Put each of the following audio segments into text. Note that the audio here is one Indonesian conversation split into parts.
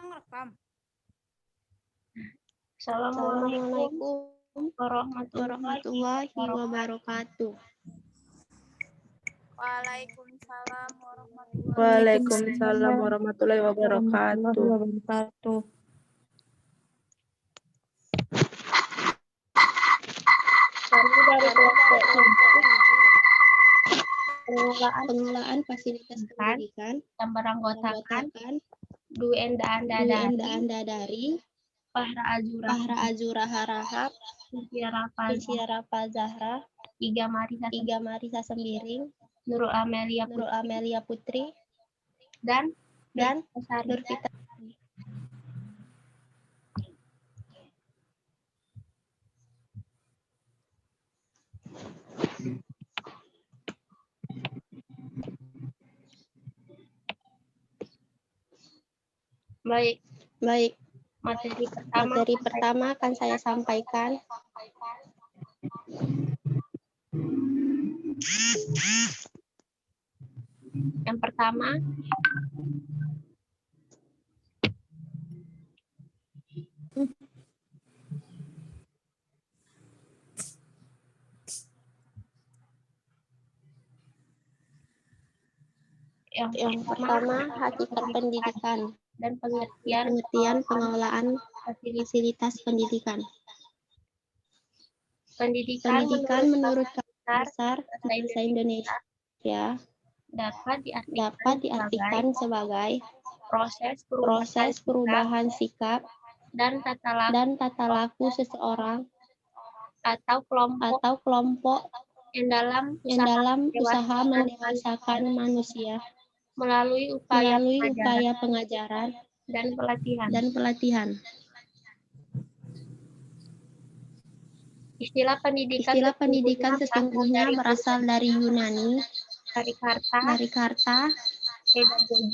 rekam. Assalamualaikum warahmatullahi wabarakatuh. Waalaikumsalam warahmatullahi wabarakatuh. Kami dari kelompok pengelolaan fasilitas pendidikan yang beranggotakan Dwi Enda Anda dari Fahra Azura Harahap, Insyira Zahra, Iga Marisa Sembiring, Nurul Amelia Putri, dan Nur Fita. Baik. Materi pertama akan saya sampaikan. Yang pertama, hakikat pendidikan dan pengertian pengelolaan fasilitas pendidikan. Pendidikan menurut besar bahasa Indonesia dapat diartikan sebagai proses perubahan sikap dan tata laku seseorang atau kelompok yang dalam usaha mendewasakan manusia melalui upaya pengajaran dan pelatihan. Istilah pendidikan sesungguhnya berasal dari Yunani, dari kata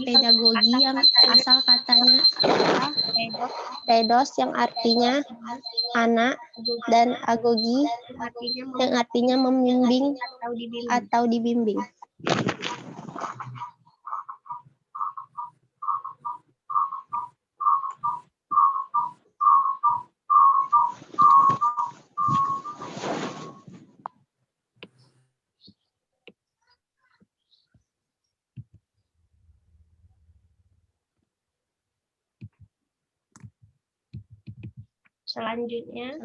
pedagogi yang asal katanya adalah pedos yang artinya anak dan agogi yang artinya membimbing atau dibimbing. Selanjutnya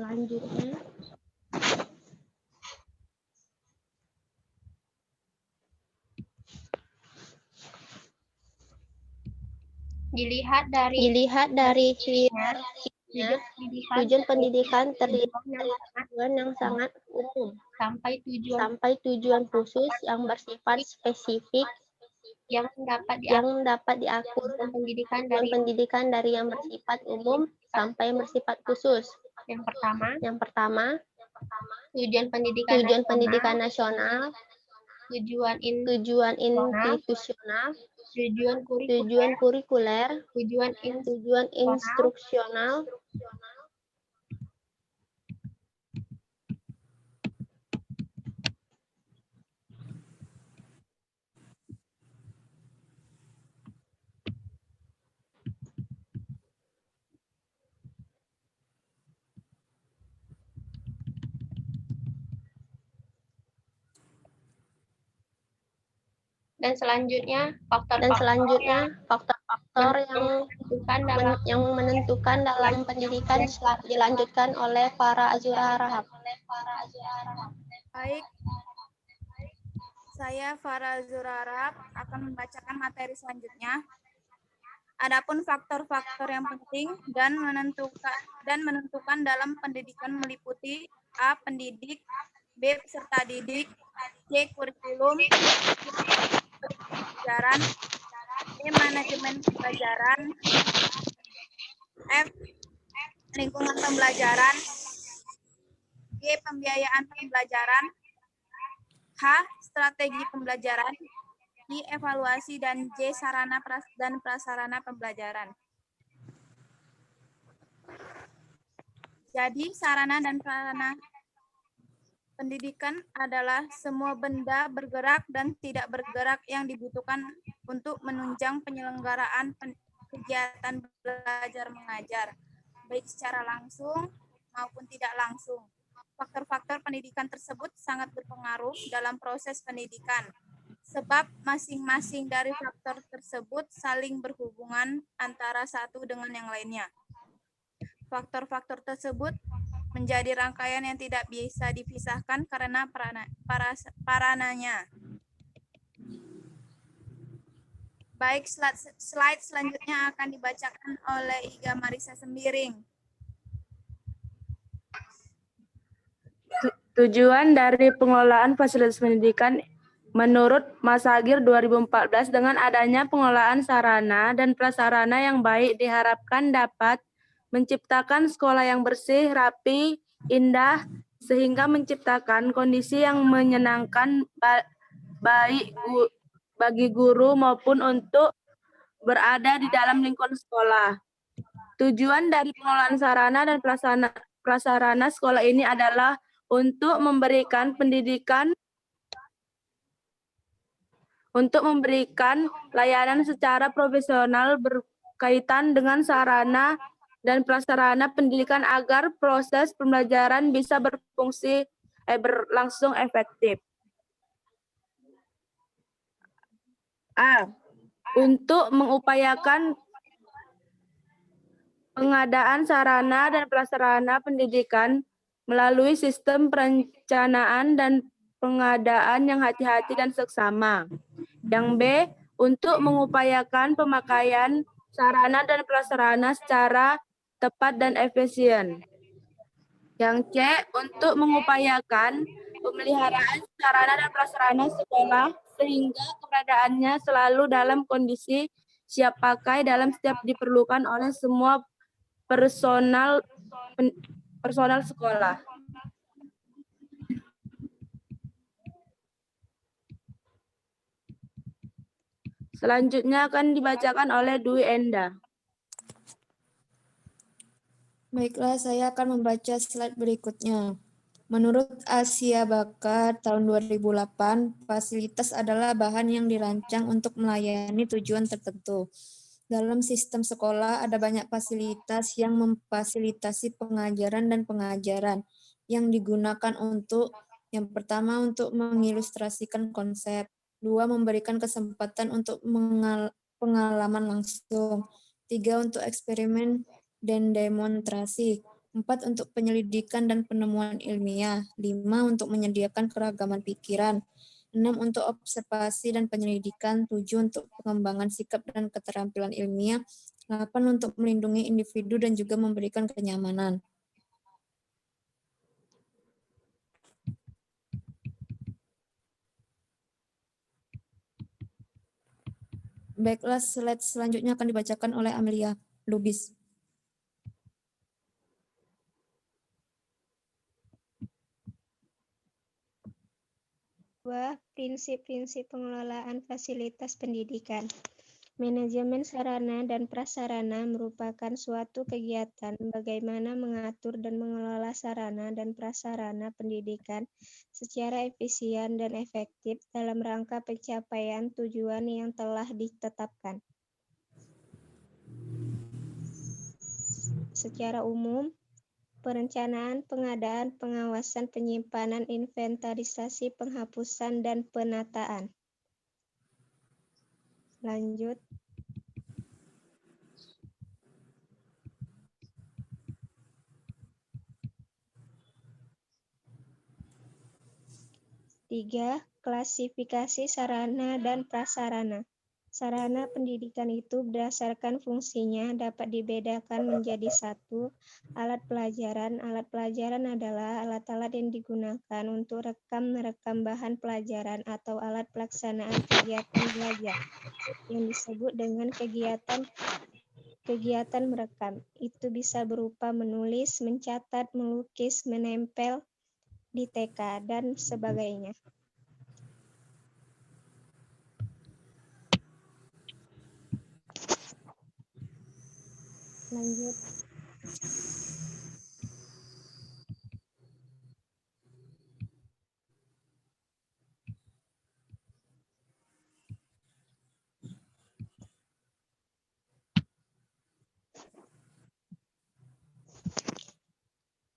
dilihat dari tujuan pendidikan terlihat dari tujuan yang sangat umum sampai tujuan khusus yang bersifat spesifik yang dapat diatur pendidikan dari yang bersifat umum sampai yang bersifat khusus. Yang pertama tujuan pendidikan nasional, tujuan institusional, tujuan kurikuler, tujuan tujuan instruksional, dan selanjutnya faktor yang menentukan dalam pendidikan dilanjutkan oleh para Azura Harahap. Baik, saya Farah Azura Harahap akan membacakan materi selanjutnya. Adapun faktor-faktor yang penting dan menentukan dalam pendidikan meliputi A. Pendidik, B. Peserta didik, C. Kurikulum, pembelajaran, D. Manajemen pembelajaran, F. Lingkungan pembelajaran, G. Pembiayaan pembelajaran, H. Strategi pembelajaran, I. Evaluasi, dan J. Sarana dan prasarana pembelajaran. Jadi, sarana dan prasarana pendidikan adalah semua benda bergerak dan tidak bergerak yang dibutuhkan untuk menunjang penyelenggaraan kegiatan belajar mengajar, baik secara langsung maupun tidak langsung. Faktor-faktor pendidikan tersebut sangat berpengaruh dalam proses pendidikan, sebab masing-masing dari faktor tersebut saling berhubungan antara satu dengan yang lainnya. Faktor-faktor tersebut menjadi rangkaian yang tidak bisa dipisahkan karena perananya. Baik, slide selanjutnya akan dibacakan oleh Iga Marisa Sembiring. Tujuan dari pengelolaan fasilitas pendidikan menurut Masagir 2014 dengan adanya pengelolaan sarana dan prasarana yang baik diharapkan dapat menciptakan sekolah yang bersih, rapi, indah, sehingga menciptakan kondisi yang menyenangkan baik bagi guru maupun untuk berada di dalam lingkungan sekolah. Tujuan dari pengelolaan sarana dan prasarana sekolah ini adalah untuk memberikan layanan secara profesional berkaitan dengan sarana dan prasarana pendidikan agar proses pembelajaran bisa berlangsung efektif. A. Untuk mengupayakan pengadaan sarana dan prasarana pendidikan melalui sistem perencanaan dan pengadaan yang hati-hati dan seksama. Yang B, untuk mengupayakan pemakaian sarana dan prasarana secara tepat dan efisien. Yang C, untuk mengupayakan pemeliharaan sarana dan prasarana sekolah sehingga keberadaannya selalu dalam kondisi siap pakai dalam setiap diperlukan oleh semua personal sekolah. Selanjutnya akan dibacakan oleh Dwi Enda. Baiklah, saya akan membaca slide berikutnya. Menurut Asia Bakar tahun 2008, fasilitas adalah bahan yang dirancang untuk melayani tujuan tertentu. Dalam sistem sekolah ada banyak fasilitas yang memfasilitasi pengajaran dan pengajaran yang digunakan untuk yang pertama untuk mengilustrasikan konsep, dua memberikan kesempatan untuk pengalaman langsung, tiga untuk eksperimen dan demonstrasi, 4 untuk penyelidikan dan penemuan ilmiah, 5 untuk menyediakan keragaman pikiran, 6 untuk observasi dan penyelidikan, 7 untuk pengembangan sikap dan keterampilan ilmiah, 8 untuk melindungi individu dan juga memberikan kenyamanan. Baiklah, slide selanjutnya akan dibacakan oleh Amelia Lubis. Prinsip-prinsip pengelolaan fasilitas pendidikan. Manajemen sarana dan prasarana merupakan suatu kegiatan bagaimana mengatur dan mengelola sarana dan prasarana pendidikan secara efisien dan efektif dalam rangka pencapaian tujuan yang telah ditetapkan. Secara umum, perencanaan, pengadaan, pengawasan, penyimpanan, inventarisasi, penghapusan, dan penataan. Lanjut. Tiga, klasifikasi sarana dan prasarana. Sarana pendidikan itu berdasarkan fungsinya dapat dibedakan menjadi 1. Alat pelajaran. Alat pelajaran adalah alat-alat yang digunakan untuk merekam bahan pelajaran atau alat pelaksanaan kegiatan belajar yang disebut dengan kegiatan merekam. Itu bisa berupa menulis, mencatat, melukis, menempel di TK, dan sebagainya. Lanjut.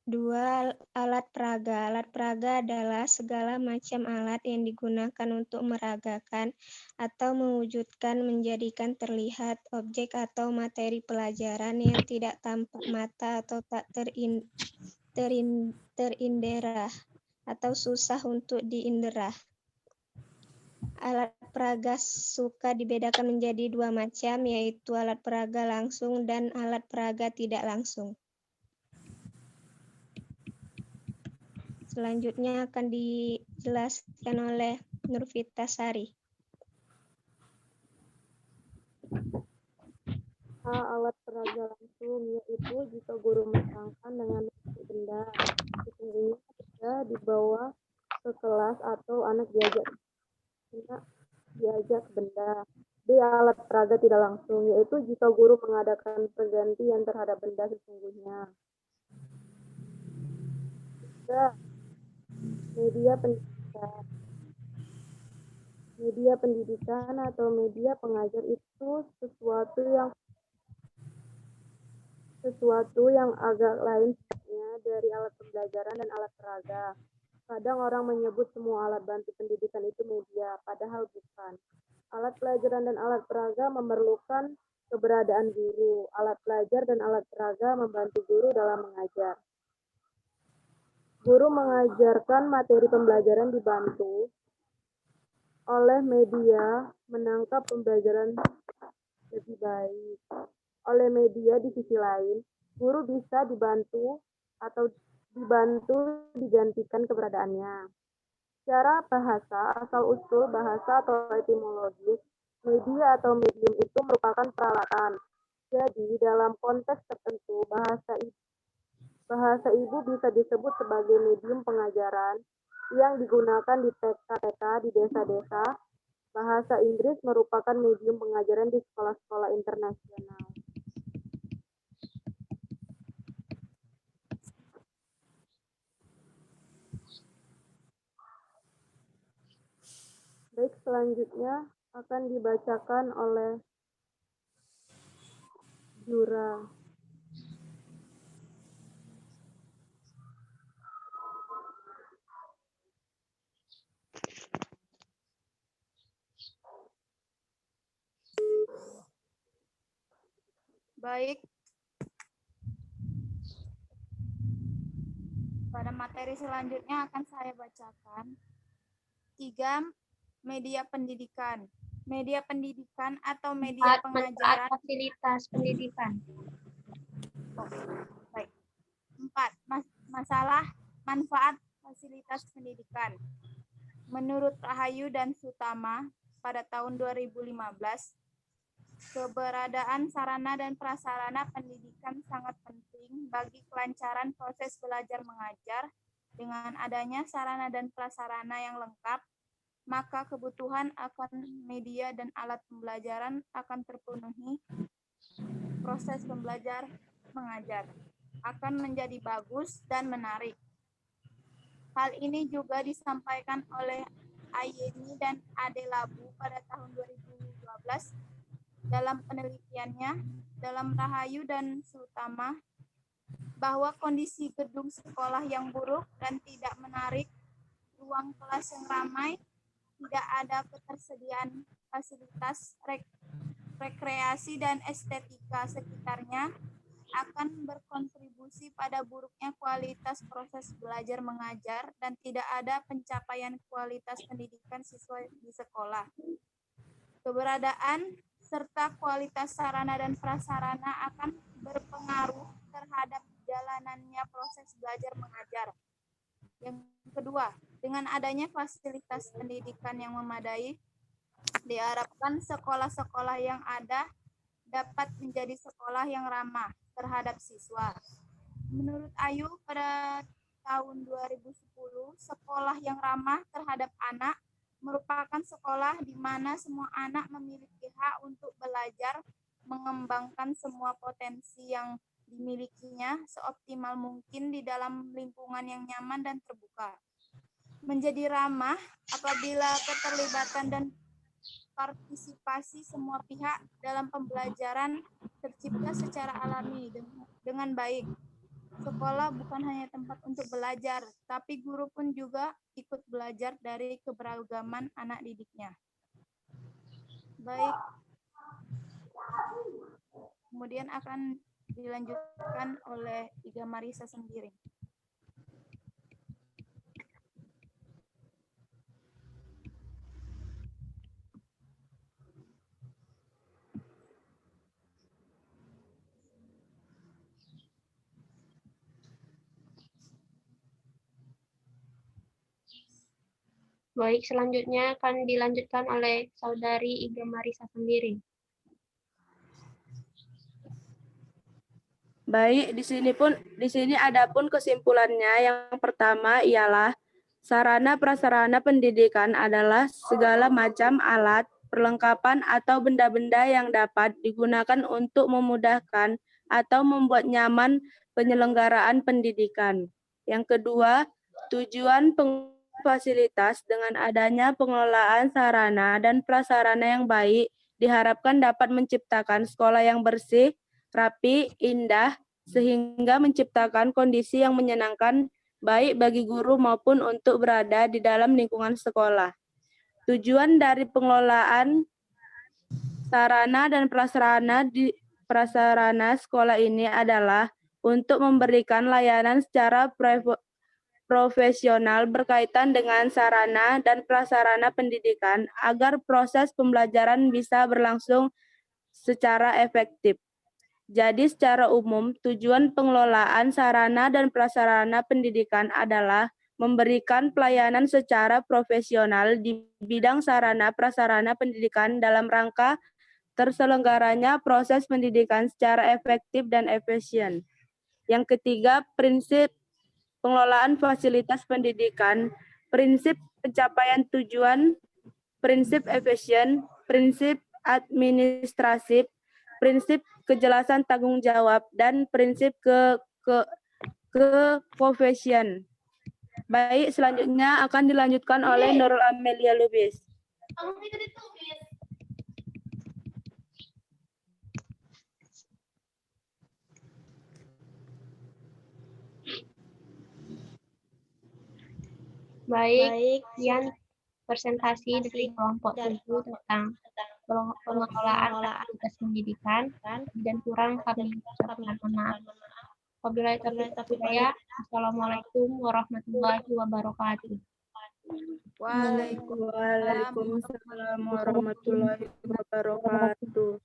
2. Alat peraga. Alat peraga adalah segala macam alat yang digunakan untuk meragakan atau mewujudkan, menjadikan terlihat objek atau materi pelajaran yang tidak tampak mata atau tak terindera atau susah untuk diindera. Alat peraga suka dibedakan menjadi 2 macam, yaitu alat peraga langsung dan alat peraga tidak langsung. Selanjutnya akan dijelaskan oleh Nurfitasari. Alat peraga langsung yaitu jika guru menerangkan dengan benda, sesungguhnya benda dibawa ke kelas atau anak diajak benda. B. Alat peraga tidak langsung yaitu jika guru mengadakan pergantian terhadap benda sesungguhnya. 3. Media pendidikan. Media pendidikan atau media pengajar itu sesuatu yang agak lain sifatnya dari alat pembelajaran dan alat peraga. Kadang orang menyebut semua alat bantu pendidikan itu media, padahal bukan. Alat pelajaran dan alat peraga memerlukan keberadaan guru. Alat pelajar dan alat peraga membantu guru dalam mengajar. Guru mengajarkan materi pembelajaran dibantu oleh media menangkap pembelajaran lebih baik. Oleh media di sisi lain, guru bisa dibantu digantikan keberadaannya. Secara bahasa, asal-usul bahasa atau etimologis, media atau medium itu merupakan peralatan. Jadi, dalam konteks tertentu, bahasa ibu bisa disebut sebagai medium pengajaran yang digunakan di TK-TK di desa-desa. Bahasa Inggris merupakan medium pengajaran di sekolah-sekolah internasional. Baik, selanjutnya akan dibacakan oleh Jura. Baik. Pada materi selanjutnya akan saya bacakan 3. Media pendidikan. Media pendidikan atau media pengajaran. Fasilitas pendidikan. Baik. 4. Manfaat fasilitas pendidikan. Menurut Rahayu dan Sutama pada tahun 2015, keberadaan sarana dan prasarana pendidikan sangat penting bagi kelancaran proses belajar mengajar. Dengan adanya sarana dan prasarana yang lengkap, maka kebutuhan akan media dan alat pembelajaran akan terpenuhi. Proses pembelajar mengajar akan menjadi bagus dan menarik. Hal ini juga disampaikan oleh Ayeni dan Adelabu pada tahun 2012 dalam penelitiannya dalam Rahayu dan Sutama, bahwa kondisi gedung sekolah yang buruk dan tidak menarik, ruang kelas yang ramai, tidak ada ketersediaan fasilitas rekreasi dan estetika sekitarnya akan berkontribusi pada buruknya kualitas proses belajar mengajar dan tidak ada pencapaian kualitas pendidikan siswa di sekolah. Keberadaan serta kualitas sarana dan prasarana akan berpengaruh terhadap jalanannya proses belajar mengajar. Yang kedua, dengan adanya fasilitas pendidikan yang memadai, diharapkan sekolah-sekolah yang ada dapat menjadi sekolah yang ramah terhadap siswa. Menurut Ayu, pada tahun 2010, sekolah yang ramah terhadap anak merupakan sekolah di mana semua anak memiliki hak untuk belajar, mengembangkan semua potensi yang dimilikinya seoptimal mungkin di dalam lingkungan yang nyaman dan terbuka. Menjadi ramah apabila keterlibatan dan partisipasi semua pihak dalam pembelajaran tercipta secara alami dengan baik. Sekolah bukan hanya tempat untuk belajar, tapi guru pun juga ikut belajar dari keberagaman anak didiknya. Baik, kemudian akan dilanjutkan oleh Iga Marisa sendiri. Baik, selanjutnya akan dilanjutkan oleh Saudari Iga Marisa sendiri. Baik, di sini ada pun kesimpulannya. Yang pertama ialah sarana prasarana pendidikan adalah segala macam alat, perlengkapan atau benda-benda yang dapat digunakan untuk memudahkan atau membuat nyaman penyelenggaraan pendidikan. Yang kedua, tujuan fasilitas dengan adanya pengelolaan sarana dan prasarana yang baik diharapkan dapat menciptakan sekolah yang bersih, rapi, indah, sehingga menciptakan kondisi yang menyenangkan baik bagi guru maupun untuk berada di dalam lingkungan sekolah. Tujuan dari pengelolaan sarana dan prasarana sekolah ini adalah untuk memberikan layanan secara profesional berkaitan dengan sarana dan prasarana pendidikan agar proses pembelajaran bisa berlangsung secara efektif. Jadi secara umum, tujuan pengelolaan sarana dan prasarana pendidikan adalah memberikan pelayanan secara profesional di bidang sarana prasarana pendidikan dalam rangka terselenggaranya proses pendidikan secara efektif dan efisien. Yang ketiga, prinsip pengelolaan fasilitas pendidikan, prinsip pencapaian tujuan, prinsip efisien, prinsip administratif, prinsip kejelasan tanggung jawab, dan prinsip ke-profesion. Baik, selanjutnya akan dilanjutkan oleh Nurul Amelia Lubis. Baik, sekian presentasi dari kelompok 7 tentang pengelolaan fasilitas pendidikan dan kurang kami ucapkan mohon maaf. Wabillahi taufiq wal hidayah. Assalamualaikum warahmatullahi wabarakatuh. Waalaikumsalam. Waalaikumsalam warahmatullahi wabarakatuh.